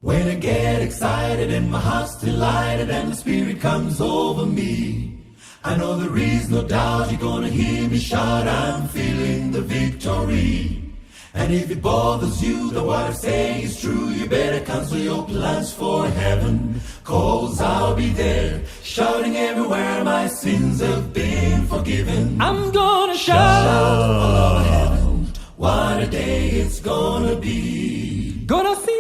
When I get excited and my heart's delighted and the Spirit comes over me, I know there is no doubt you're gonna hear me shout, I'm feeling the victory. And if it bothers you that what I say is true, you better cancel your plans for heaven, 'cause I'll be there, shouting everywhere my sins have been forgiven. I'm gonna shout all over heaven, what a day it's gonna be. Gonna sing.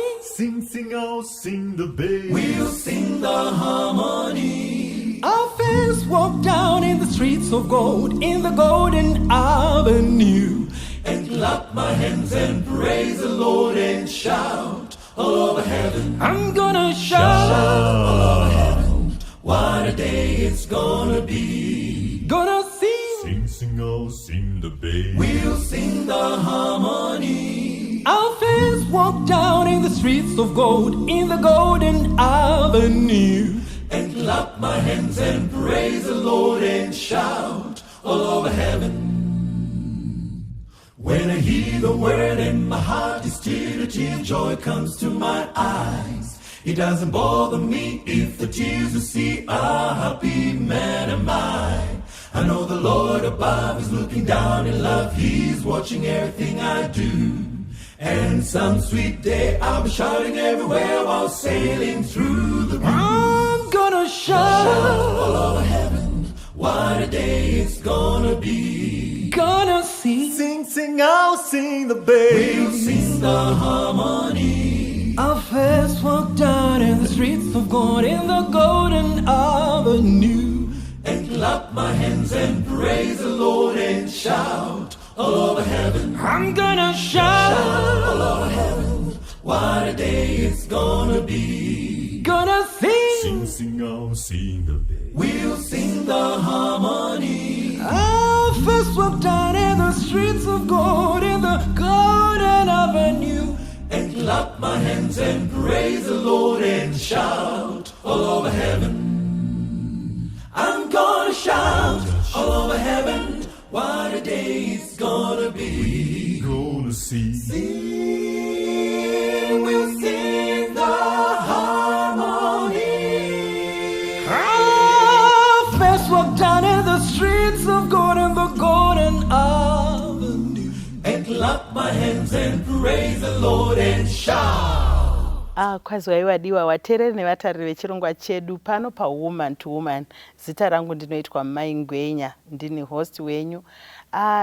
Sing, oh, sing the bass. We'll sing the harmony. Our fans walk down in the streets of gold, in the golden avenue, and clap my hands and praise the Lord and shout all over heaven. I'm gonna shout all over heaven, what a day it's gonna be. Gonna sing. Sing, oh, sing the bass. We'll sing the harmony. Our fans walk down in the streets of gold, in the golden avenue, and clap my hands and praise the Lord and shout all over heaven. When I hear the word and my heart is stirred, a tear of joy comes to my eyes. It doesn't bother me if the tears you see, a happy man am I. I know the Lord above is looking down in love, He's watching everything I do. And some sweet day I'll be shouting everywhere while sailing through the blue. I'm gonna shout all over heaven, what a day it's gonna be. Gonna sing. Sing, oh, sing the bass. We'll sing the harmony. Our fans walk down in the streets of gold, in the golden avenue, and clap my hands and praise the Lord and shout all over heaven. I'm gonna shout all over heaven, what a day it's gonna be. Gonna sing. Sing, oh, sing the bass. We'll sing the harmony. Our fans walk down in the streets of gold, in the golden avenue, and clap my hands and praise the Lord and shout all over heaven. I'm gonna shout all over heaven, what a day it's gonna be. Gonna see. Sing, we'll sing the harmony. our fans walk down in the streets of gold, in the golden avenue, And clap my hands and praise the Lord and shout. Kwazwai wadiwa wateereri nevatariri vechirongwa chedu pano pawoman to woman. Zita rangu ndinoitwa Mai Ngwenya, ndini host wenyu.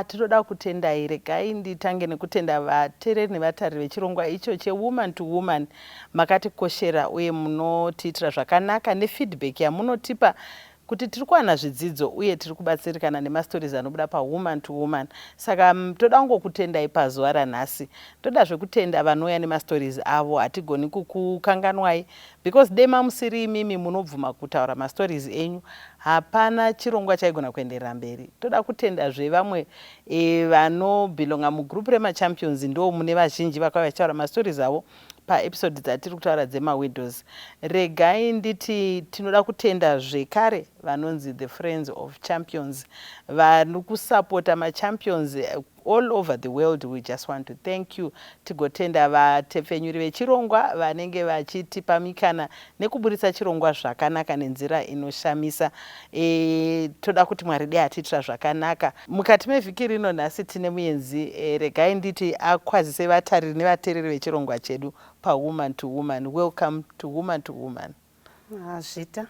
Tinoda kutendai, regai nditange nekutenda vateereri nevatariri vechirongwa icho chewoman to woman. Makatikoshera uye munotiitira zvakanaka nefeedback yamunotipa kuti tiri kuwana zvidzidzo uye tiri kubatsirikana nemastories anobuda pawoman to woman. Saka toda kungokutendai pazuva ranhasi. Toda zvekutenda vanouya nemastories avo, hatigoni kukukanganwai because dema musiri imimi munobvuma kutaura mastories enyu, hapana chirongwa chaigona kuenderera mberi. Toda kutenda zvevamwe vanobhilonga mugroup remachampions, ndo mune vazhinji vakauya vachitaura mastories avo paepisode dzatiri kutaura dzemawidows. Regai nditi tinoda kutenda zvekare vanonzi the friends of champions, vari kusapota machampions all over the world. We just want to thank you. Tigotenda vatepfenyuri vechirongwa vanenge vachitipa mikana nekuburitsa chirongwa zvakanaka nenzira inoshamisa. Toda kuti Mwari dei atiitira zvakanaka. Mukati mevhiki rino nhasi tine muenzi, regai nditi akwazise vatariri nevateereri vechirongwa chedu pawoman to woman. Welcome to woman to woman. Zvita.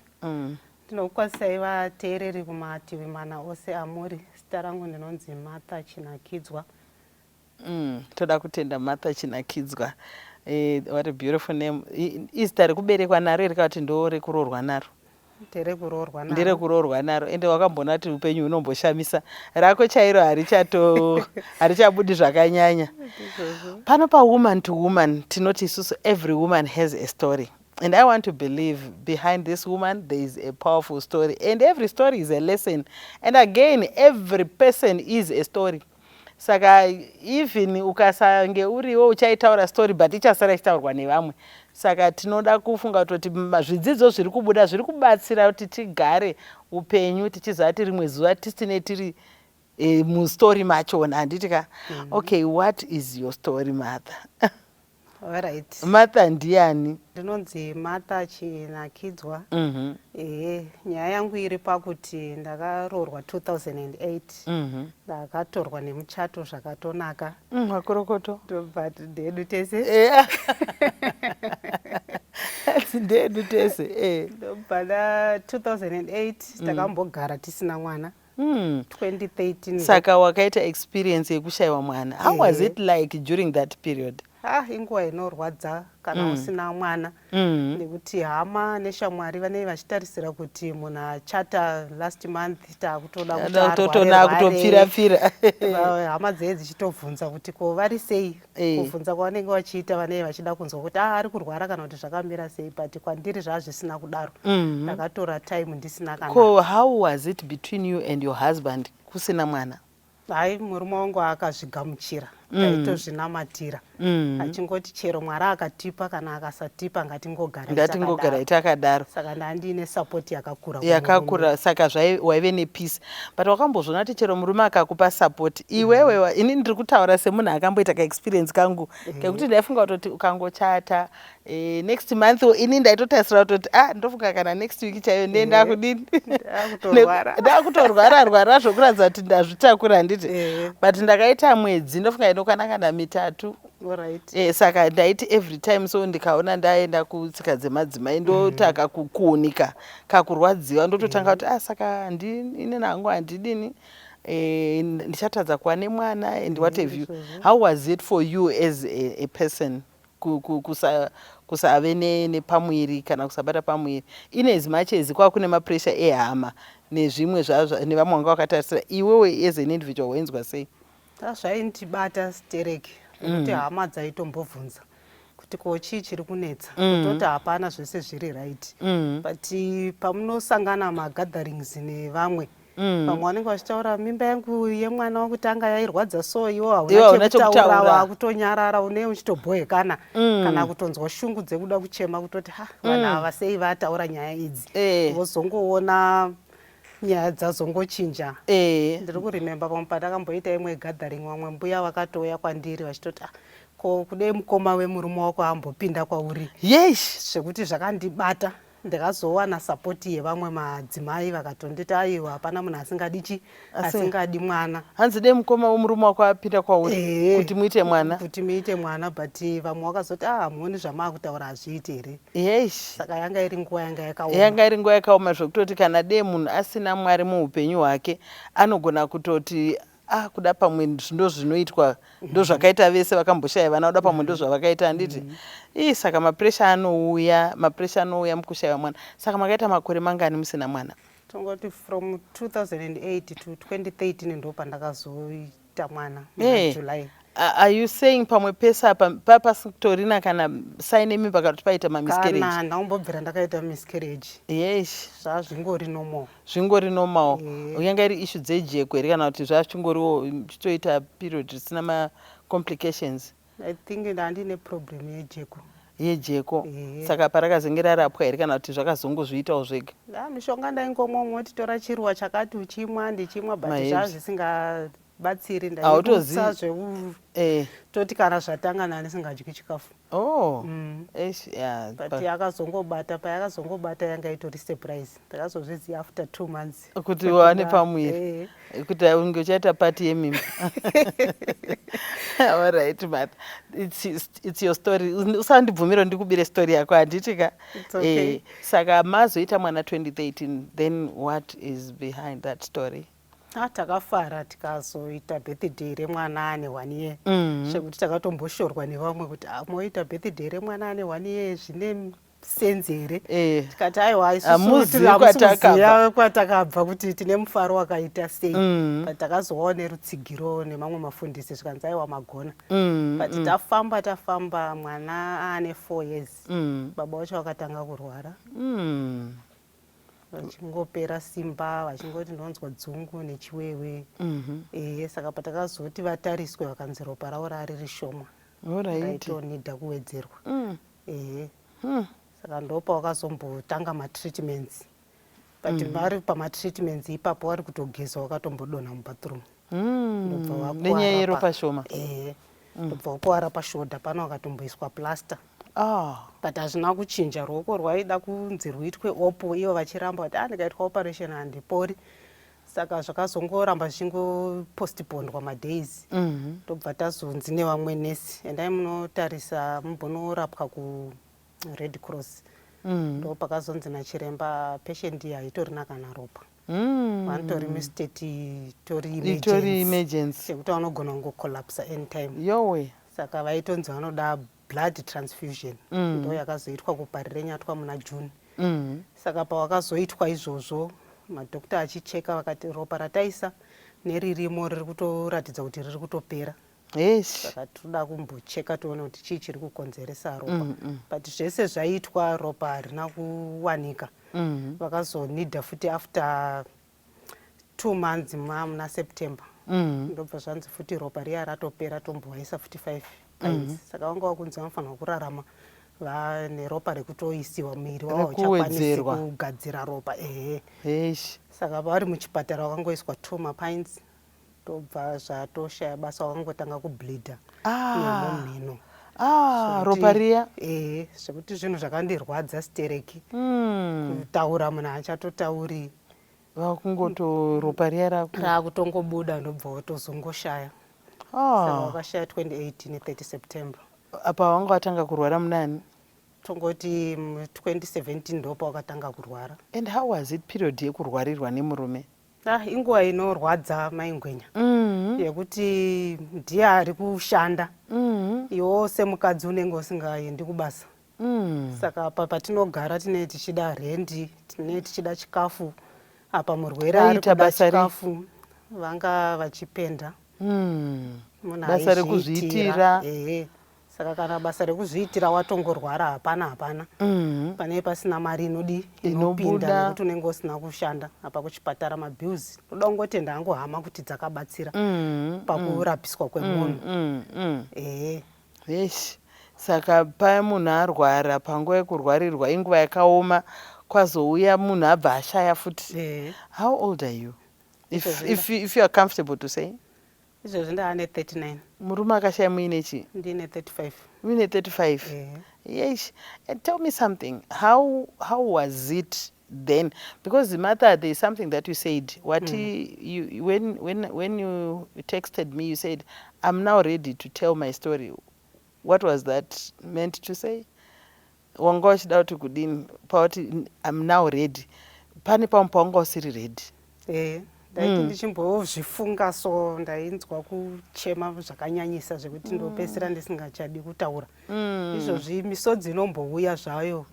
Ndinokukwazisai vateereri kumativi mana ose amuri. Zita rangu ndinonzi Chinakidzwa. Toda kutenda Chinakidzwa. What a beautiful name. Izita rekuberekwa naro rikati ndo rekuroorwa naro. Nderekuroorwa naro. Ende wakambona kuti upenyu hunomboshamisa. Rako chairo harichabudi zvakanyanya. Pano pawoman to woman tinoti isusu every woman has a story. And I want to believe behind this woman there is a powerful story. And every story is a lesson. And again, every person is a story. Saka even ukasange uriwo uchaitaura story but ichasara ichitaurwa nevamwe. Saka tinoda kufunga kuti zvidzidzo zviri kubuda zviri kubatsira kuti tigare upenyu tichiziva kuti rimwe zuva tisine tiri mustory machona. Handitika. Okay, what is your story, mother? Alright. Martha ndiani? Ndinonzi Martha Chinakidzwa. Nyaya yangu iri pakuti ndakaroorwa 2008. Ndakatorwa nemuchato zvakatonaka. Makorokoto. But ndedu tese. Ndedu tese. Ndobva 2008 takambogara tisina mwana. 2013. Saka wakaita experience yekushayiwa mwana. How was it like during that period? Inguva inorwadza kana usina mwana nekuti hama neshamwari vanenge vachitarisira kuti munhu achata last month taakutoda kutopfira-pfira. Hama dzehe dzichitovhunza kuti ko vari sei, kuvhunza kwavanenge vachiita vanenge vachida kunzwa kuti ari kurwara kana kuti zvakamira sei, but kwandiri zvazvisina kudaro. Ndakatora time ndisina kana. Ko how was it between you and your husband kusina mwana? Hai, murume wangu akazvigamuchira, taitozvinamatira, achingoti chero Mwari akatipa kana akasatipa ngatingogara takadaro. Saka ndandine support yakakura, saka waive nepeace. But wakambozvona kuti chero murume akakupa support, iwewe ini ndiri kutaura semunhu akamboita kaexperience kangu kekuti ndaifunga kutoti ukangochata next month ini ndaitotarisira kutoti ndofunga kana next week chaiyo ndenda kudini ndakutorwara zvokuratidza kuti ndazvitakura handiti. But ndakaita mwedzi ndofunga inokwana kana mitatu. Saka ndaiti every time so ndikaona ndaenda kutsika dzemadzimai ndotaka kukuunika kakurwadziwa ndototanga kuti saka ine nangu handidini ndichatadza kuva nemwana and what have you. How was it for you as a person kusave nepamwiri kana kusabata pamwiri in as much as kwakune mapressure ehama nezvimwe nevamwe vanga vakatarisira, iwewe as an individual wainzwa sei? Zvaindibata stereki nekuti hama dzaitombobvunza kuti ko chii chiri kunetsa, kutoti hapana zvese zviri right. But pamunosangana magatherings nevamwe vamwe vanenge vachitaura mimba yangu yemwana wakutanga yairwadza so iwo hauna chekutaura, wakutonyarara une uchitobhohekana kana kutonzwa shungu dzekuda kuchema kutoti vanhu ava sei vataura nyaya idzi, vozongoona nyaya dzazongochinja. Ndiri kurememba pamwe patakamboita imwe gathering, vamwe mbuya vakatouya kwandiri vachitoti ko kudai mukoma wemurume wako ambopinda kwauri, zvekuti zvakandibata. Ndikazowana support yevamwe madzimai vakatonditi aiwa hapana munhu asingadi mwana. Hanzi dei mukoma wemurume wako apinda kwauri kuti muite mwana. But vamwe vakazoti hamuoni zvamaakutaura hazviiti here. Saka yanga iri nguva yanga yakaoma zvokutoti kana dei munhu asina Mwari muupenyu hwake anogona kutoti kuda pamwe ndo zvinoitwa, ndo zvakaita vese vakamboshaya vana, kuda pamwe ndo zvavakaita handiti. Saka mapressure anouya mukushaya mwana. Saka makaita makore mangani musina mwana? Tongoti from 2008 to 2013 ndo pandakazoita mwana July. Are you saying pamwe pesa papasitorina kana saine mimba kana kuti paita mamiscarriage? Kana ndaumbobvira ndakaita miscarriage. Zvazvingori normal. Yanga iri issue dzejeko here kana kuti zvachingoriwo chitoita period zvisina macomplications? I think ndandine problem yejeko. Saka parakazenge rarapwa here kana kuti zvakazongozviitawo zvega? Mishonga ndaingomwa, moti chirwa chakati uchimwa ndichimwa, but zvazvisingabatsiri. Ndaitotsa toti kana zvatangana ndisingadyi chikafu. But yakazongobata, payakazongobata yanga itori surprise. Ndakazozviziva after 2 months kuti wane pamwiri kuti unge uchaita pati yemimba. Alright, but it's your story. Usandibvumira ndikubire story yako handiti ka? Saka mazoita mwana 2013, then what is behind that story? Takafara tikazoita birthday remwana ane 1 year. Zvekuti takatomboshoorwa nevamwe kuti moita birthday remwana ane 1 year zvine sense here. Tikati aiwa isusu kwatakabva kuti tine mufaro wakaita sei. But takazovawo nerutsigiro nemamwe mafundisi zvikanzi aiwa magona. But tafamba mwana ane 4 years. Baba wacho wakatanga kurwara. Vachingopera simba, vachingoti ndonzwa dzungu nechiwewe. Saka patakazoti vatariswe vakanzi ropa ravo riri shoma, raitonidha kuwedzerwa. Saka ndopa wakazombotanga matreatments. But vari pamatreatments ipapo wari kutogeza wakatombodonha mubathroom. Nenyaya yeropa shoma. ndobva wakuwara pashoda pano wakatomboiswa plaster. But hazvina kuchinja, ruoko rwaida kunzi ruitwe opo, ivo vachiramba kuti ndikaitwa operation handipori. Saka zvakazongoramba zvichingo-postponedwa madays. Tobva tazonzi nevamwe nesi, endai munotarisa mumbonorapwa kuRed Cross. Ndo pakazonzi nachiremba patient iyi haitorina kana ropa. Vanotori mustate tori emergency sekuti vanogona kungocollapsa anytime. Yowe. Saka vaitonzi vanoda blood transfusion. Ndo yakazoitwa kuparire nyatwa muna June. Saka pawakazoitwa izvozvo, madhokta achicheka vakati ropa rataisa neririmo riri kutoratidza kuti riri kutopera. Saka toda kumbocheka tione kuti chii chiri kukonzeresa ropa. But zvese zvaitwa ropa harina kuwanika. Vakazonidha futi after 2 months muna September. Ndobva zvanzi futi ropa riya ratopera, tombowaisa futi 5 pints. Saka vanga vakunzi vanofanirwa kurarama neropa rekutoisiwa muviri wavo uchakwanisi kugadzira ropa. Saka vari muchipatara vakangoiswa 2 mapints. Tobva zvatoshaya basa, vakangotanga kubleedha nemumhino. Ropa riya? Zvekuti zvinhu zvakandirwadza stereki. Kutaura munhu achatotauri. Vakungoto ropa riya rakutongobuda, ndobva watozongoshaya. Saka wakashaya 2018 30 September. Apa wanga watanga kurwara munani? Tongoti 2017 ndopa wakatanga kurwara. And how was it period yekurwarirwa nemurume? Inguva inorwadza Mai Ngwenya. Yekuti ndiye ari kushanda. Iwo semukadzi unenge usingaendi kubasa. Saka apa patinogara tine tichida rendi, tine tichida chikafu. Apa murwere ari kuda chikafu, vanga vachipenda. Basa rekuzviitira. Saka kana basa rekuzviitira watongorwara hapana. Pane pasina mari inopinda nekuti unenge usina kushanda. Apa kuchipatara mabills toda kungotenda hangohama kuti dzakabatsira pakurapiswa kwemunhu. Saka paya munhu arwara, panguva yekurwarirwa inguva yakaoma, kwazouya munhu abva ashaya futi. How old are you? If you are comfortable to say. Izvozvi ndaane 39. Murume akashaya muine chi? Ndine 35. Muine 35? Yes. And tell me something. How was it then? Because Martha, there is something that you said. What you when you texted me, you said, "I'm now ready to tell my story." What was that meant to say? Wanga uchida kuti kudini pauti I'm now ready. Pane pamwe pawanga usiri ready. Ndaiti ndichimbozvifunga so ndainzwa kuchema zvakanyanyisa zvekuti ndopedzisira ndisingachadi kutaura. Izvozvi misodzi inombouya zvayo,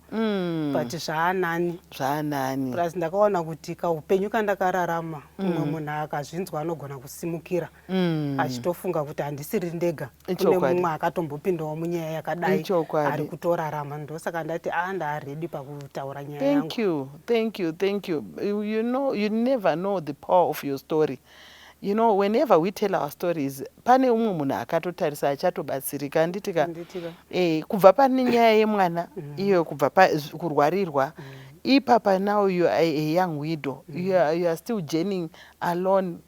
but zvaanani. Plus ndakaona kuti kaupenyu kandakararama, umwe munhu akazvinzwa anogona kusimukira achitofunga kuti handisiri ndega, kune mumwe akatombopindawo munyaya yakadai ari kutorarama. Ndosaka ndati ndaaredi pakutaura nyaya yangu. Thank you. You know, you never know the power of your story. You know, whenever we tell our stories, pane umwe munhu akatotarisa achatobatsirika. Handitika? Kubva pane nyaya yemwana, iyo kubva kurwarirwa, ipapa now you are a young widow. You are still journeying alone.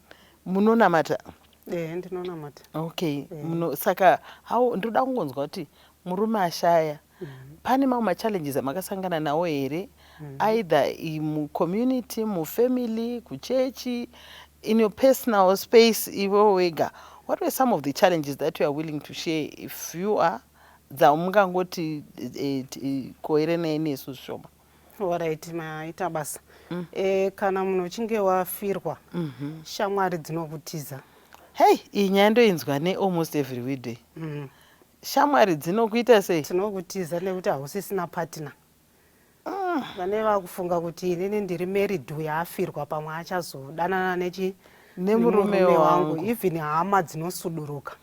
Munonamata? Ndinonamata. Okay. Saka ndoda kungonzwa kuti murume ashaya. Pane mamwe machallenges amakasangana nawo here? Either community, family, kuchechi, in your personal space, iwe wega. What were some of the challenges that you are willing to share if you are dzaumungangoti koere nesu zvishoma? Alright, maita basa. Kana munhu uchinge wafirwa, shamwari dzinokutiza. Hey, iyi nyaya ndoinzwa almost every weekday. Shamwari dzinokuita sei? Dzinokutiza nekuti hausisina partner. Vane vakufunga kuti inini ndiri married uyo afirwa pamwe achazodanana nemurume wangu. Even hama dzinosuduruka.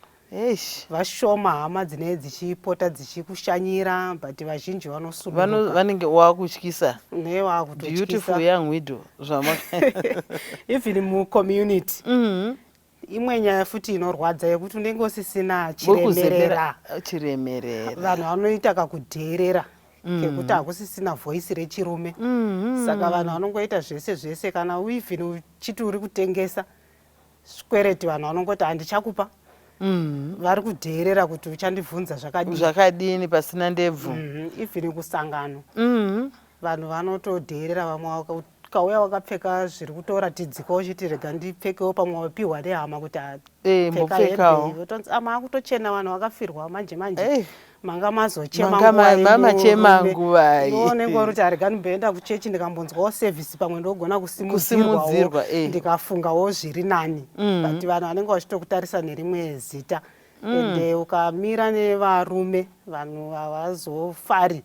Vashoma hama dzinenge dzichipota dzichikushanyira, but vazhinji vanosuduruka. Vanenge wakutyisa. Nevakutotyisa. Beautiful young widow. Even mucommunity. Imwe nyaya futi inorwadza yekuti unenge usisina chiremerera. Vanhu vanoita kakudheerera. Kekuti hakusisina voice rechirume. Saka vanhu vanongoita zvese kana even uchiti uri kutengesa, kwereti vanhu vanongoti handichakupa. vari kudheerera kuti uchandibvunza zvakadini pasina ndebvu. Even kusangano vanhu vanotodheerera, vamwe ukauya wakapfeka zviri kutoratidzika uchiti rega ndipfekewo, pamwe wapiwa nehama kuti pfeka hembe, votonzi maakutochena vanhu vakafirwa manje manga mazochema nguva unenge uri kuti arega ndimboenda kuchechi ndikambonzwawo sevhisi pamwe ndogona kusimudzirwawo ndikafungawo zviri nani. But vanhu vanenge vachitokutarisa nerimwe zita, ende ukamira nevarume vanhu havazofari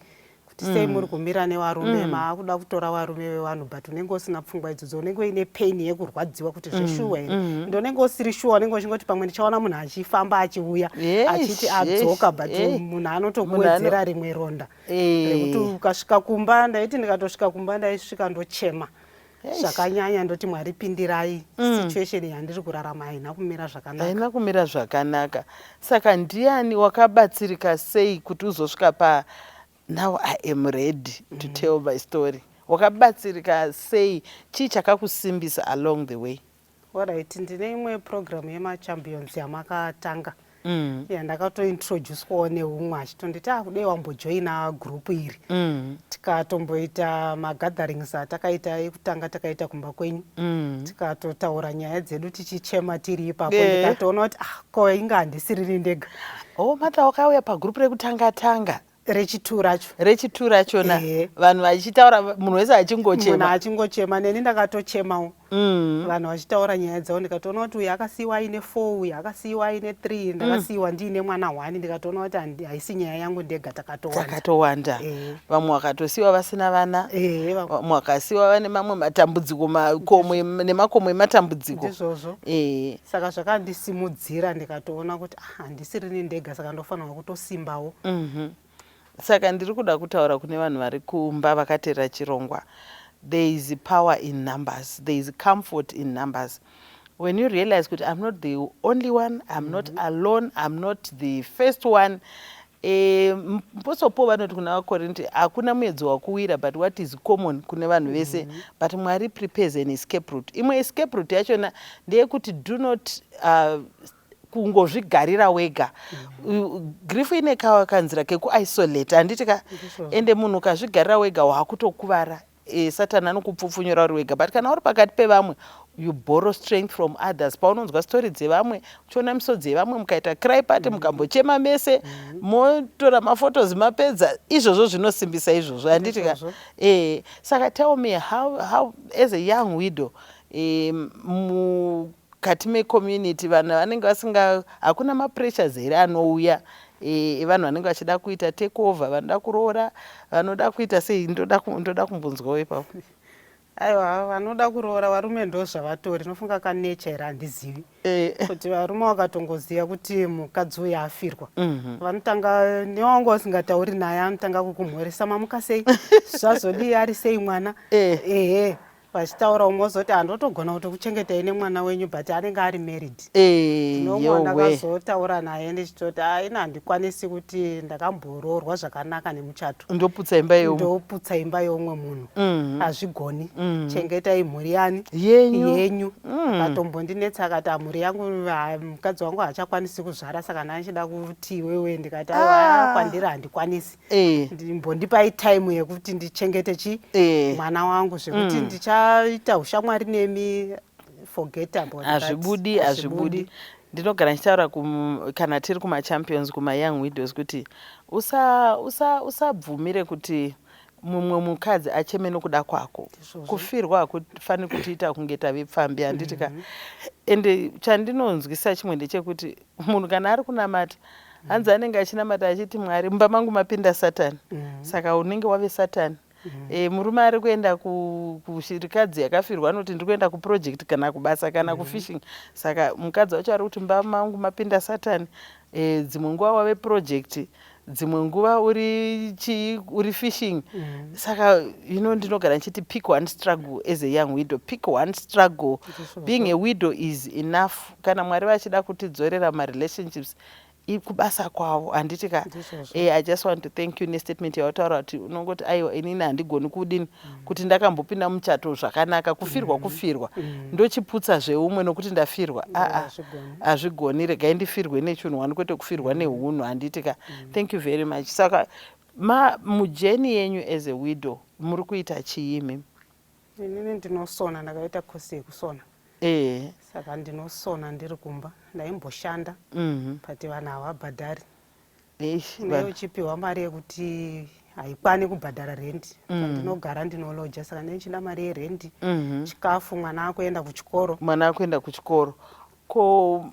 sei muri kumira nevarume, maakuda kutora varume vevanhu, but unenge usina pfungwa idzodzo, unenge uine pain yekurwadziwa kuti zveshuwa here, ndonenge usiri shuwa, unenge uchingoti pamwe ndichaona munhu achifamba achiuya achiti adzoka, but munhu anotokuwedzera rimwe ronda rekuti ukasvika kumba, ndaiti ndikatosvika kumba ndaisvika ndochema zvakanyanya, ndoti Mwari pindirai, situation yandiri kurarama haina kumira zvakanaka. Saka ndiani wakabatsirika sei kuti uzosvika now I am ready to tell my story? Wakabatsirika sei? Chii chakakusimbisa along the way? Alright, ndine imwe program yemachampions yamakatanga yandakatointroducewawo neumwe achitonditi kudai wambojoina group iri, tikatomboita magatherings atakaita ekutanga takaita kumba kwenyu, tikatotaura nyaya dzedu tichichema tiri ipapo, ndikatoona kuti ko inga handisiriri ndega. Mata wakauya pagroup rekutanga rechitu rachona, vanhu vachitaura, munhu wese achingochema, neni ndakatochemawo, vanhu vachitaura nyaya dzavo, ndikatoona kuti uyu akasiyiwa aine 4, uyu akasiyiwa aine 3, ndakasiyiwa ndiine mwana 1, ndikatoona kuti haisi nyaya yangu ndega, takatowanda. Vamwe vakatosiyiwa vasina vana, vamwe vakasiyiwa vane mamwe matambudziko, nemakomwe ematambudziko. Ndizvozvo. Saka zvakandisimudzira, ndikatoona kuti handisiri ndega, saka ndofanirwa kutosimbawo. Saka ndiri kuda kutaura kune vanhu vari kumba vakateera chirongwa. There is power in numbers. There is comfort in numbers. When you realize that I'm not the only one, I'm not alone, I'm not the first one. Mposopo vanoti kuna vaKorinte hakuna mwedzi wakuwira, but what is common kune vanhu vese, but Mwari prepares an escape route. Imwe escape route yachona ndeyekuti do not kungozvigarira wega. Grief ine kanzira kekuisolate, handitika, ende munhu ukazvigarira wega wakutokuvara. Satani anokupfupfunyura uri wega, but kana uri pakati pevamwe, you borrow strength from others. Paunonzwa story dzevamwe, uchiona misodzi yevamwe, mukaita cry party, mukambochema mese, motora maphotos mapedza, izvozvo zvinosimbisa izvozvo, handitika. Saka tell me how as a young widow, mukati mecommunity vanhu vanenge vasinga, hakuna mapressures here anouya, vanhu vanenge vachida kuita take over, vanoda kuroora, vanoda kuita sei, ndoda kumbonzwawo ipapo. Aiwa, vanoda kuroora varume ndo zvavatori, nofunga kanecha here handizivi. Kuti varume vakatongoziva kuti mukadzi uyu afirwa, vanotanga newangu usingatauri naye anotanga kukumhoresa, mamuka sei, zvazodii ari sei mwana, vachitaura umwe wozoti handotogona kutokuchengetai nemwana wenyu, but anenge ari married. Nomwe ndakazotaura naye ndichitoti ina handikwanisi kuti ndakamboroorwa zvakanaka nemuchato, ndoputsa imba yeumwe munhu, hazvigoni, chengetai mhuri yani yenyu. Katombondinetsa akati mhuri yangu mukadzi wangu haachakwanisi kuzvara, saka ndachida kuti wewe, ndikati kwandiri handikwanisi, ndimbondipai time yekuti ndichengete mwana wangu, zvekuti ndichaita ushamwari nemi, forget about that. Hazvibudi. Ndinogara ndichitaura kana tiri kumachampions, kumayoung widows, kuti usabvumire kuti mumwe mukadzi acheme nokuda kwako. Kufirwa hakufaniri kutiita kunge tavepfambi, handitika. Ende chandinonzwisa chimwe ndechekuti munhu kana ari kunamata, hanzi anenge achinamata achiti Mwari, mumba mangu mapinda Satani, saka unenge wave Satani. Murume ari kuenda kushirikadzi yakafirwa anoti ndiri kuenda kuproject kana kubasa kana kufishing, saka mukadzi wacho ari kuti mumba mangu mapinda Satani. Dzimwe nguva wave project, dzimwe nguva uri fishing. Saka ndinogara nchiti pick one struggle as a young widow, pick one struggle. Being a widow is enough. Kana Mwari vachida kutidzorera marelationships, kubasa kwavo handiti ka. Ndizvozvo. I just want to thank you nestatement yautaura kuti unongoti aiwa inini handigoni kudini kuti ndakambopinda muchato zvakanaka kufirwa ndochiputsa zveumwe nokuti ndafirwa hazvigoni regai ndifirwe nechunhu kwete kufirwa neunhu handiti ka. Thank you very much. Saka mujeni yenyu as a widow muri kuita chiimi? Inini ndinosona, ndakaita kosi yekusona. Saka ndinosona ndiri kumba. Ndaimboshanda pati vanhu havabhadhari. Unenge uchipiwa mari yekuti haikwani kubhadhara rendi. Ndinogara ndinoloja, saka ndinechida mari yerendi, chikafu, mwana akuenda kuchikoro. Mwana akuenda kuchikoro. Ko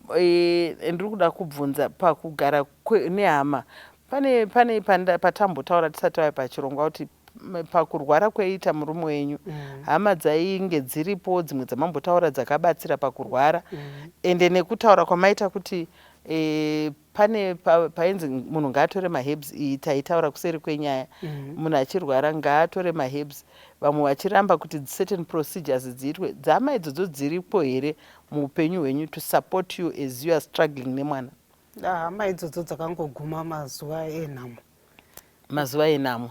ndiri kuda kubvunza pakugara nehama. Pane patambotaura tisati vaya pachirongwa kuti pakurwara kweita murume wenyu hama dzainge dziripo dzimwe dzamambotaura dzakabatsira pakurwara ende nekutaura kwamaita kuti pane painzi munhu ngaatore mahebs. Iyi taitaura kuseri kwenyaya, munhu achirwara ngaatore mahebs, vamwe vachiramba kuti certain procedures dziitwe. Dzama idzodzo dziripo here muupenyu hwenyu to support you as you are struggling nemwana? Hama idzodzo dzakangoguma mazuva enhamo. Mazuva enhamo?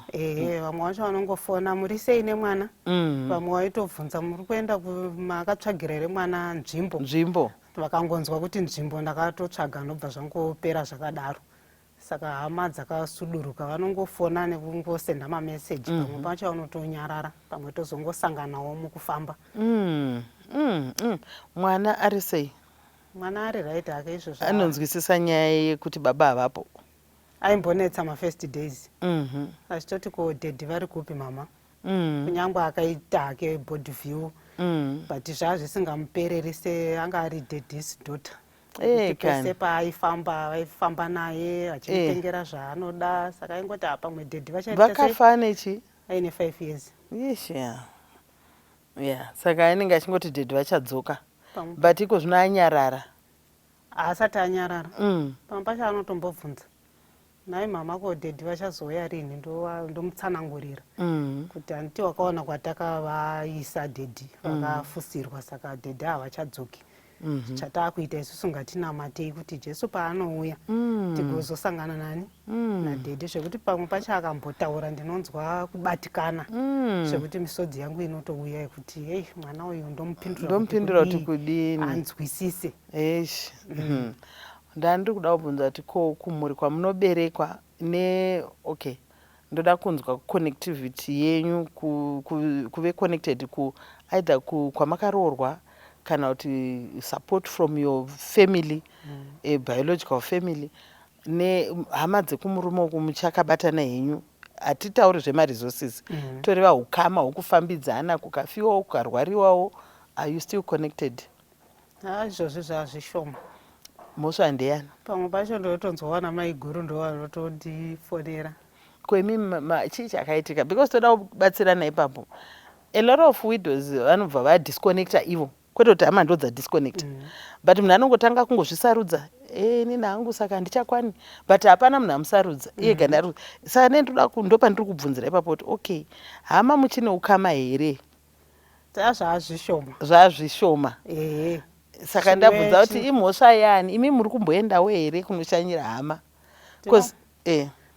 Vamwe vacho vanongofona muri sei nemwana, vamwe vaitobvunza muri kuenda makatsvagira here mwana nzvimbo. Vakangonzwa kuti nzvimbo ndakatotsvaga ndobva zvangopera zvakadaro. Saka hama dzakasuduruka vanongofona nekungosenda mameseji. Pamwe pacho vanotonyarara, pamwe tozongosanganawo mukufamba. Mwana ari sei? Mwana ari right hake izvozvo. Anonzwisisa nyaya yekuti baba havapo? Aimbonetsa ma1st days. Achitoti ko daddy vari kupi mama? Kunyangwe akaita hake board view. But zvazvisingamupereri seanga ari daddy's daughter. Pese vaifamba naye achimutengera zvaanoda. Saka ingoti pamwe daddy vakafa nechi? Aine 5 years. Saka ainenge achingoti daddy vachadzoka. But iko zvino anyarara? Asati anyarara. Pamwe pacho anotombobvunza, nai mama ko daddy vachazouya rini, ndomutsanangurira kuti handiti wakaona kwatakavaisa daddy vakafusirwa, saka daddy havachadzoki. Chataakuita isusu ngatinamatei kuti Jesu paanouya tigozosangana nani nadaddy, zvekuti pamwe pacho akambotaura ndinonzwa kubatikana zvekuti misodzi yangu inotouya yekuti hei mwana uyu ndomupindura kuti kudini anzwisise. Ndandiri kuda kubvunza kuti ko kumhuri kwamunoberekwa ndoda kunzwa connectivity yenyu kuve connected either kwamakaroorwa kana kuti support from your family, a biological family, nehama dzekumurume uku muchakabatana henyu. Hatitauri zvemaresources, toreva hukama hwokufambidzana, kukafiwawo kukarwariwawo. Are you still connected? Izvozvo zvazvishoma. Mhosva ndeyani? Pamwe pacho ndotonzwawana maiguru ndo vanotondifonera. Kwemi chii chakaitika? Because toda kubatsirana ipapo. A lot of widows vanobva vadisconnecta ivo, kwete kuti hama ndo dzadisconnecta. But munhu anongotanga kungozvisarudza, nini hangu saka handichakwani, but hapana munhu amusarudza, iye gandarudza. Saka ndopandiri kubvunzira ipapo kuti okay, hama muchine ukama here? Zvazvishoma. Zvazvishoma. Saka ndabvunza kuti imhosva yani, imi muri kumboendawo here kunoshanyira hama?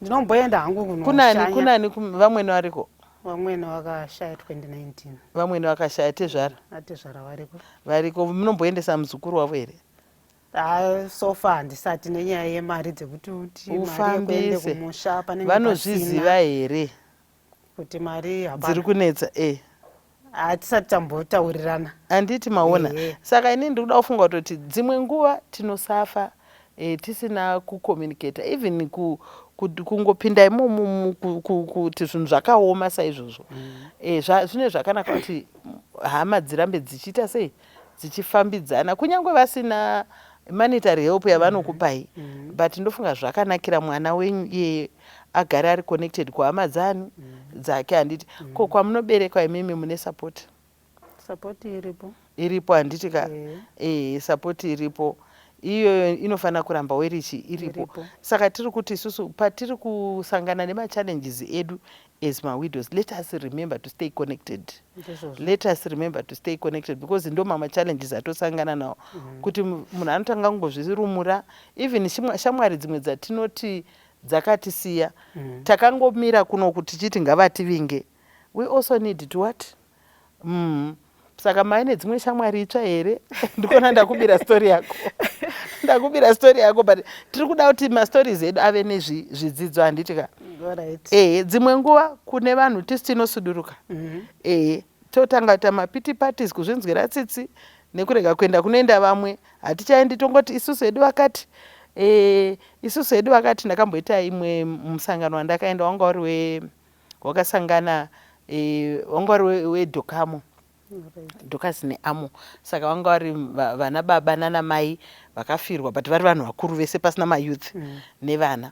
Ndinomboenda hangu kunoshanya. Kunani vamwene variko? Vamwene vakashaya 2019. Vamwene vakashaya tezvara? Atezvara variko. Variko. Munomboendesa muzukuru wavo here? So far handisati, nenyaya yemari dzekuti ufambise kumusha panenge vanozviziva here kuti mari hapana dziri kunetsa? Hatisati tambotaurirana. Handiti maona. Saka inini ndiri kuda kufunga kuti dzimwe nguva tinosafa tisina kucommunicata, even kungopinda imomo kuti zvinhu zvakaoma saizvozvo. Zvine zvakanaka kuti hama dzirambe dzichiita sei, dzichifambidzana kunyange vasina monetary help yavanokupai, but ndofunga zvakanakira mwana wenyu iye agare ari connected kuhama dzake. Handiti ko kwamunoberekwa imimi mune support? Support iripo. Iripo handiti ka? Support iripo. iyoyo inofanira kuramba werichi iripo. Saka tiri kuti isusu patiri kusangana nemachallenges edu as mawidows, let us remember to stay connected. Let us remember to stay connected because ndo mamachallenges atosangana nawo. Kuti munhu anotanga kungozvirumura, even shamwari dzimwe dzatinoti dzakatisiya takangomira kuno kuti tichiti ngavativinge. We also need to what? Saka maine dzimwe shamwari itsva here? Ndikona ndakubira story yako. Ndakubira story yako, but tiri kuda kuti mastories edu ave nezvidzidzo handitika. Dzimwe nguva kune vanhu tisi tinosuduruka. Totanga kuita mapiti parties kuzvinzwira tsitsi nekurega kuenda kunoenda vamwe. Hatichaendi tongoti isusu edu vakati. Isusu edu vakati. Ndakamboita imwe musangano wandakaenda wanga uri wakasangana wanga uri wedhokamo. Dhokasi neamo. Saka wanga vari vana baba nana mai vakafirwa, but vari vanhu vakuru vese pasina mayouth nevana.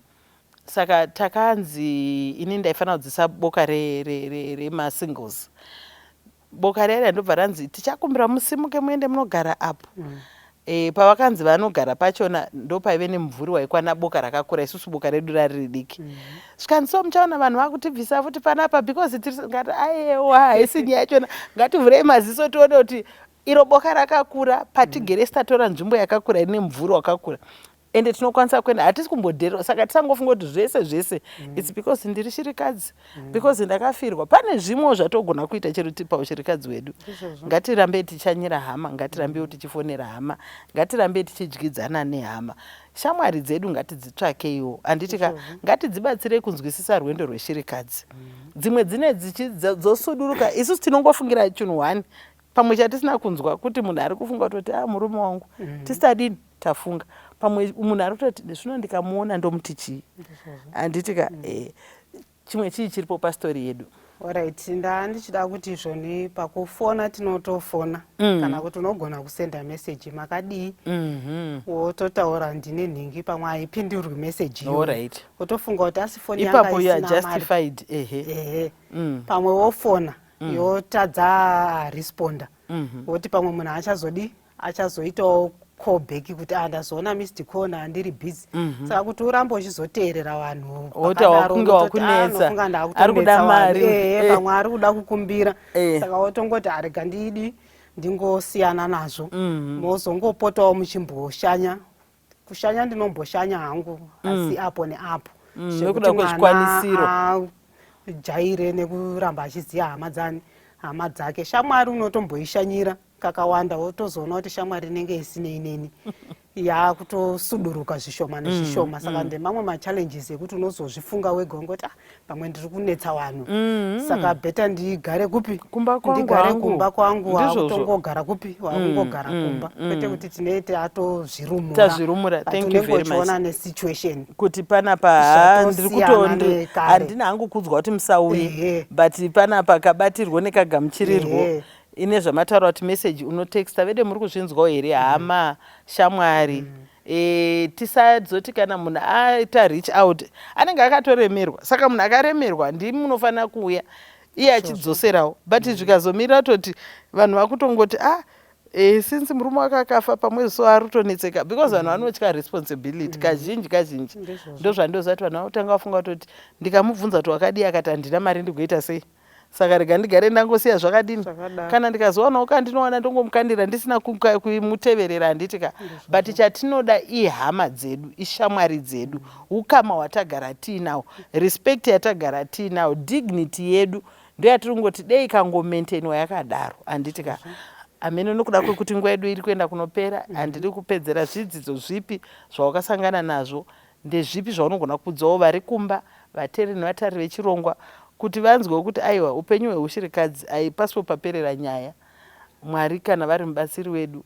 Saka takanzi ini ndaifanira kudzisa boka remasingles. Boka rera ndobva ranzi tichakumbira musimuke muende munogara apo. Pavakanzi vanogara pachona ndopaive nemumvuri waikwana boka rakakura, isusu boka redu rari ridiki. Zvikanzi muchaona vanhu vakutibvisa futi panapa because ngati aiwa haisi nyaya yachona, ngativhurei maziso tione kuti iro boka rakakura, patigere tatora nzvimbo yakakura ine mumvuri wakakura. Ende tinokwanisa kuenda, hatisi kumbodhera. Saka tisangofunga kuti zvese it's because ndiri chirikadzi, because ndakafirwa. Pane zvimwe zvatogona kuita chero tipa uchirikadzi wedu. Ngatirambe tichanyira hama, ngatirambe tichifonera hama, ngatirambe tichidyidzana nehama. Shamwari dzedu ngatidzitsvakeiwo. Anditika ngatidzibatsire kunzwisisa rwendo rweshirikadzi. Dzimwe dzine dzosuduruka, isusu tinongofungira chinhu one. Pamwe chatisina kunzwa kuti munhu ari kufunga kuti murume wangu. Tisitadini tafunga. Pamwe munhu ari kutoti zvino ndikamuona ndomuti chii. Anditika chimwe chii chiripo pastori yedu. Alright, ndichida kuti izvoni pakufona tinotofona kana kuti unogona kusenda message makadii wototaura ndine nhingi pamwe haipindurwi message iyo. Alright. Wotofunga kuti asi foni yanga ipapo you are isina justified. Pamwe wofona yotadza responda. Woti pamwe munhu achazoitawo callback kuti ndazoona missed call handiri busy. Saka kuti urambe uchizoteerera vanhu wakunge wakunetsa ari kuda mari, pamwe ari kuda kukumbira. Saka wotongoti arega ndingosiyana nazvo. Mozongopotawo muchimboshanya. Kushanya ndinomboshanya hangu asi apo neapo. Nekuda kwezvikwanisiro. Jaire nekuramba achiziva hama dzake. Shamwari unotomboishanyira kakawanda wotozoona kuti shamwari inenge isinei neni yakutosuduruka zvishoma nezvishoma. Saka ndemamwe machallenges ekuti unozozvifunga wega ungoti pamwe ndiri kunetsa vanhu, saka bheta ndigare kupi, ndigare kumba kwangu. Wakutongogara kupi, wakungogara kumba, kwete kuti tinete tazvirumura. Thank you very much. Nesituation kuti panapa ndiri kutonde handina hangu kudzwa kuti musauye, but panapa kabatirwo nekagamuchirirwo ine zvamataura kuti message unotexta vede muri kuzvinzwawo here hama shamwari. Tisadzoti kana munhu aita reach out anenge akatoremerwa. Saka munhu akaremerwa ndimi munofanira kuuya iye achidzoserawo, but zvikazomira toti vanhu vakutongoti since murume wake akafa pamwe so ari kutonetseka, because vanhu vanotya responsibility kazhinji ndozvandozati vanhu vanotanga vafunga kutoti ndikamubvunza kuti wakadii akati handina mari ndikuita sei. Saka rega ndigare ndangosiya zvakadini. Kana ndikazowanawo kandinowana ndongomukandira ndisina kumuteverera handitika. But chatinoda ihama dzedu, ishamwari dzedu, ukama hwatagara tiinawo, respect yatagara tiinawo, dignity yedu ndoyatiri kungoti dei ikangomaintainwa yakadaro handitika. Amene nokuda kwekuti nguva yedu iri kuenda kunopera, handiri kupedzera zvidzidzo zvipi zvawakasangana nazvo, ndezvipi zvaunogona kudzawo vari kumba, vateri nevatari vechirongwa, kuti vanzwe kuti aiwa upenyu hweushirikadzi haipaswo paperera nyaya. Mwari kana vari mubatsiri wedu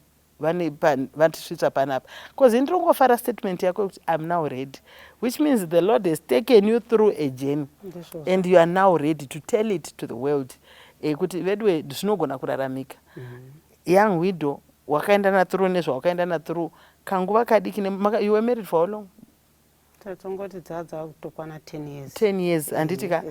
vatisvitsa panapa. Because ndinongofara statement yako kuti I'm now ready, which means the Lord has taken you through a journey and you are now ready to tell it to the world. Kuti vedwe zvinogona kuraramika. Young widow wakaendana through nezvawakaendana through kanguva kadiki. You were married for how long? Tatongoti dzadza kutokwana 10 years. 10 years handitika.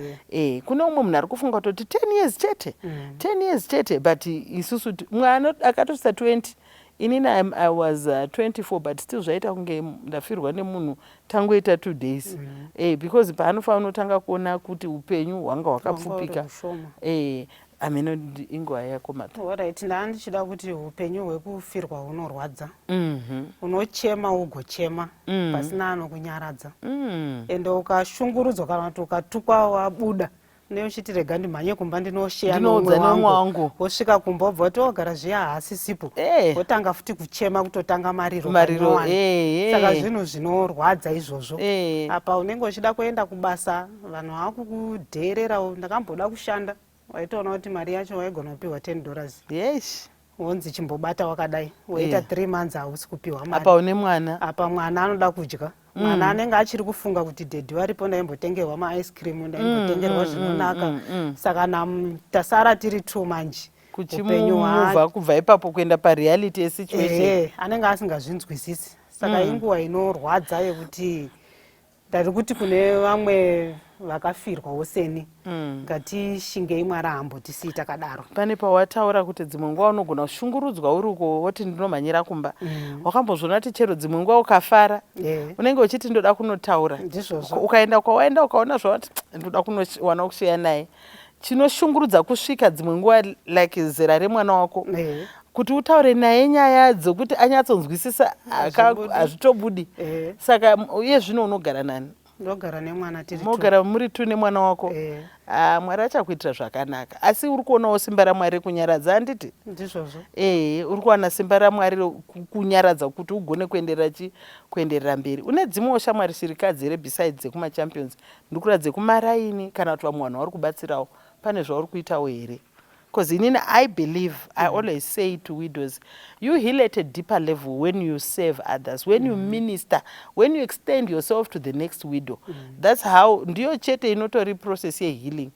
Kuna umwe munhu ari kufunga kuti 10 years chete, 10 years chete, but isusu mwana akatosisa 20 inini I was 24 but still zvaita kunge ndafirwa nemunhu tangoita 2 days because paanofanira unotanga kuona kuti upenyu hwanga hwakapfupika ameno inguva yako mata. Alright, ndichida kuti upenyu hwekufirwa hunorwadza. Unochema ugochema pasina anokunyaradza. Ende ukashungurudzwa kana kuti ukatukwa wabuda neuchiti rega ndimhanye kumba ndinosheya nomwe wangu wosvika kumba wobva kuti ogara zviya haasisipo wotanga futi kuchema kutotanga mariro. Saka zvinhu zvinorwadza izvozvo. Apa unenge uchida kuenda kubasa vanhu vakukudheerera ndakamboda kushanda waitoona kuti mari yacho waigona kupiwa $10. Yes. Wonzi chimbobata wakadai woita 3 months hausi kupiwa mari. Apa une mwana? Apa mwana anoda kudya. Mwana anenge achiri kufunga kuti dedhi varipo ndaimbotengerwa ma-ice cream ndaimbotengerwa zvinonaka. Saka tasara tiri 2 manje. Kuchimuvha kubva ipapo kuenda pareality yesituation. Anenge asingazvinzwisisi. Saka inguva inorwadza yekuti ndari kuti kune vamwe vakafirwawo seni ngatishingei Mwari haambotisiyi takadaro. Pane pawataura kuti dzimwe nguva unogona kushungurudzwa uriko woti ndinomhanyira kumba. Wakambozviona kuti chero dzimwe nguva ukafara unenge uchiti ndoda kunotaura. Ukaenda kwawaenda ukaona zvawati ndoda kunowana kusheya naye. Chinoshungurudza kusvika dzimwe nguva like zera remwana wako kuti utaure naye nyaya dzokuti anyatsonzwisisa hazvitobudi. Saka uye zvino unogara nani? Ndogara nemwana tiri. Mogara muri tu nemwana wako. Mwari achakuitira zvakanaka. Asi uri kuonawo simba raMwari kunyaradza handiti? Ndizvozvo. Uri kuwana simba raMwari kunyaradza kuti ugone kuenderera mberi. Une dzimwewo shamwari shirikadzi here besides dzekuma-champions? Ndikura dzekumaraini kana kuti vamwe vanhu vari kubatsirawo pane zvauri kuitawo here? Because I believe, I always say to widows, you heal at a deeper level when you serve others, when you minister, when you extend yourself to the next widow. That's how, ndiyo chete inotori process ye healing.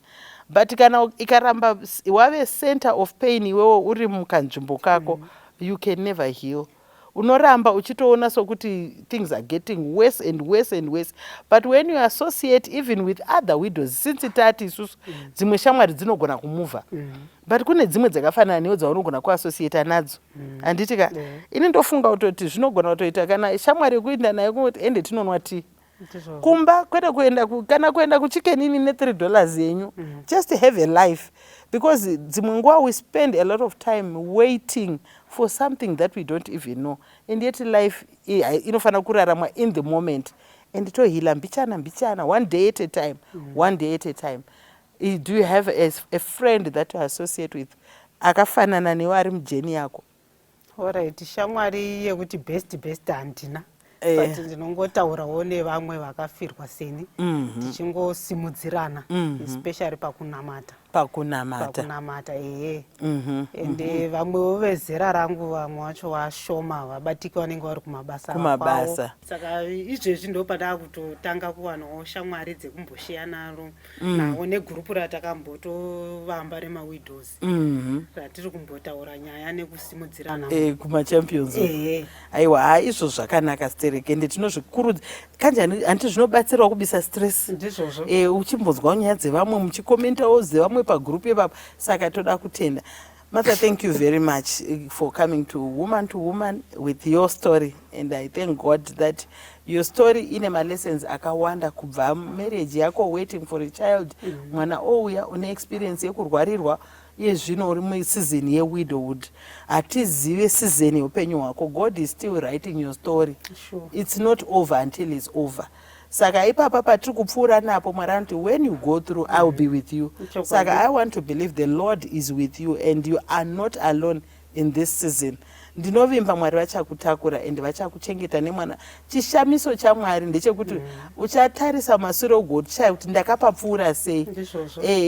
But kana ikaramba wave center of pain iwewe uri mukanzvimbo kako, you can never heal. Unoramba uchitoona sokuti things are getting worse and worse and worse. But when you associate even with other widows, since itati isusu dzimwe shamwari dzinogona kumuva. But kune dzimwe dzakafanana newo dzaunogona kuassociate nadzo. Anditika ini ndofunga kutoti zvinogona kutoita kana shamwari kuenda nayo kuti ende tinonwa tea. Kumba kwete kuenda kana kuenda kuchikenini ne$3 yenyu. Just have a life. Because dzimwe nguva we spend a lot of time waiting for something that we don't even know. And yet life inofana kurarama in the moment. And tohila mbichana, one day at a time. One day at a time. Do you have a friend that you associate with? Akafanana newe ari mujeni yako. Alright, shamwari yekuti best handina. But ndinongotaurawo nevamwe vakafirwa seni tichingosimudzirana especially pakunamata. Ende vamwewo vezera rangu vamwe vacho vashoma vabatiki vanenge vari kumabasa kwavo. Saka izvezvi ndopada kutotanga kuwanawo shamwari dzekumbosheya naro nawo negurupu ratakambotovamba remawidows ratiri kumbotaura nyaya nekusimudzirana kuma-champions. Aiwa izvo zvakanaka stereke ende tinozvikurudza kanjani handiti zvinobatsirawo kubisa stress. Ndizvozvo. Uchimbonzwawo nyaya dzevamwe muchikomentawo dzevamwe pagroup ipapo. Saka toda kutenda. Mother, thank you very much for coming to Woman with your story. And I thank God that your story ine ma-lessons akawanda kubva marriage yako waiting for a child. Mwana ouya une experience yekurwarirwa yezvino uri museason yewidowhood. Hatizive season yeupenyu hwako. God is still writing your story. Sure. It's not over until it's over. Saka ipapa patiri kupfuura napo Mwari anoti when you go through I will be with you. Saka I want to believe the Lord is with you and you are not alone in this season. Ndinovimba Mwari vachakutakura ende vachakuchengeta nemwana. Chishamiso chaMwari ndechekuti uchatarisa mashure ugotsha kuti ndakapapfuura sei.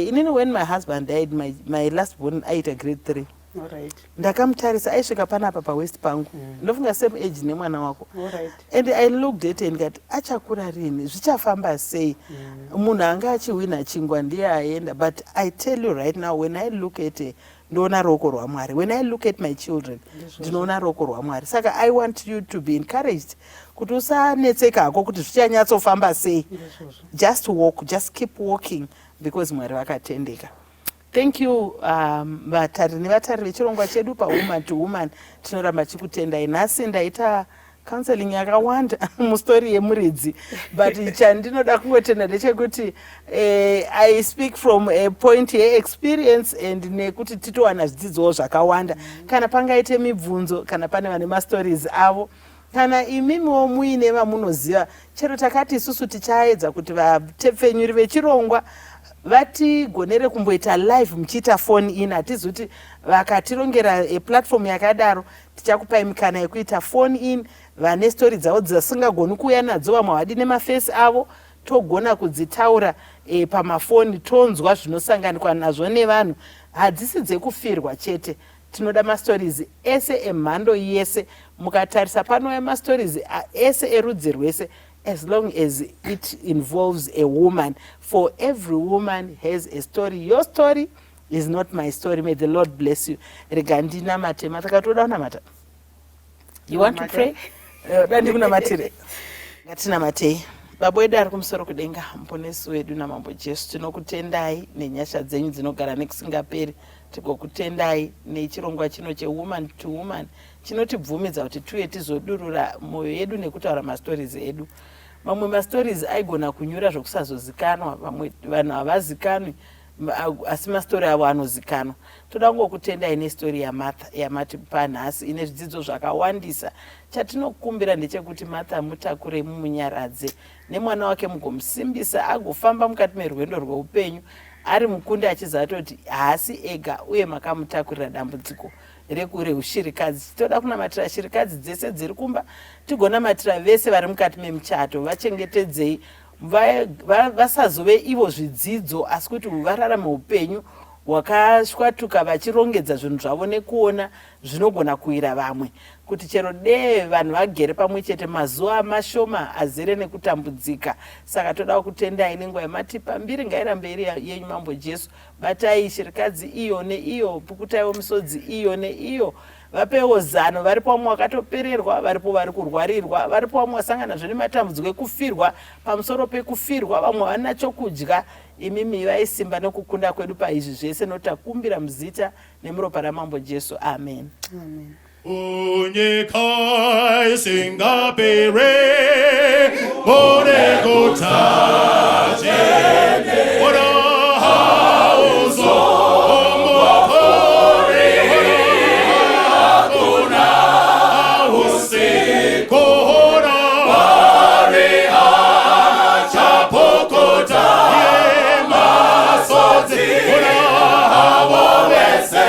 Inini when my husband died, my last born aita grade 3. Alright. Ndakamutarisa aisvika panapa pawest pangu. Ndofunga same age nemwana wako. And I looked at and ngati achakura rini zvichafamba sei. Munhu anga achiwina chingwa ndiye aenda. But I tell you right now, when I look at ndinoona ruoko rwaMwari. When I look at my children ndinoona ruoko rwaMwari. Saka I want you to be encouraged kuti usanetseka hako kuti zvichanyatsofamba sei. Just walk, just keep walking because Mwari vakatendeka. Thank you vatari nevatari vechirongwa chedu pawoman to woman. Tinoramba chikutendai. Nhasi ndaita counseling yakawanda mustori yemuridzi, but chandinoda kungotenda ndechekuti I speak from a point yeexperience and nekuti titowana zvidzidzowo zvakawanda. Kana pangaite mibvunzo, kana pane vane mastories avo, kana imimiwo muine vamunoziva, chero takati isusu tichaedza kuti vatepfenyuri vechirongwa vatigonere kumboita live muchiita phone in. Hatizi kuti vakatirongera platform yakadaro tichakupai mikana yekuita phone in, vane stori dzavo dzasingagoni kuuya nadzo, vamwe havadi nemafesi avo, togona kudzitaura pamafoni, tonzwa zvinosanganikwa nazvo nevanhu. Hadzisi dzekufirwa chete, tinoda mastories ese emhando yese. Mukatarisa panouya mastories ese erudzi rwese, as long as it involves a woman. For every woman has a story. Your story is not my story. May the Lord bless you. Regandina mate. Matakatoda unamata. You want to pray? Dandi kunamatire. Gatina mate. Baba wedu ari kumusoro kudenga, muponesi wedu namambo Jesu, tinokutendai nenyasha dzenyu dzinogara nekusingaperi. Tikokutendai nechirongwa chino chewoman to woman chinotibvumidza kuti tuye tizodurura moyo yedu nekutaura mastories edu. Mamwe mastories aigona kunyura zvokusazozikanwa, vamwe vanhu havazikanwi asi mastori avo anozikanwa. Toda kungokutendai nestori yaMartha yamatipa nhasi ine zvidzidzo zvakawandisa. Chatinokumbira ndechekuti Martha mutakure mumunyaradze, nemwana wake mugomusimbisa agofamba mukati merwendo rweupenyu ari mukunde achiziva kuti haasi ega, uye makamutakurira dambudziko reushirikadzi. Toda kunamatira shirikadzi dzese dziri kumba, tigonamatira vese vari mukati memuchato, vachengetedzei, vasazove ivo zvidzidzo asi kuti vararame upenyu hwakashwatuka, vachirongedza zvinhu zvavo nekuona zvinogona kuwira vamwe, kuti chero dee vanhu vagere pamwe chete mazuva mashoma azere nekutambudzika. Saka toda kutendai nenguva yamatipa mbiri ngairambe iri yenyu mambo Jesu. Batai shirikadzi iyo neiyo, pukutaiwo misodzi iyo neiyo, vapewo zano. Varipo vamwe vakatopererwa, varipo vari kurwarirwa, varipo vamwe vasanganazvo nematambudziko ekufirwa, pamusoro pekufirwa vamwe vana chokudya. Imimi vaisimba nokukunda kwedu paizvi zvese, notakumbira muzita nemuropa ramambo Jesu. Amen. Amen. Unyika isingapere bone kutaje ora hauzo omokore hakuna usikora ware achapokota yemasodzi ora hawese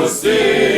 sing.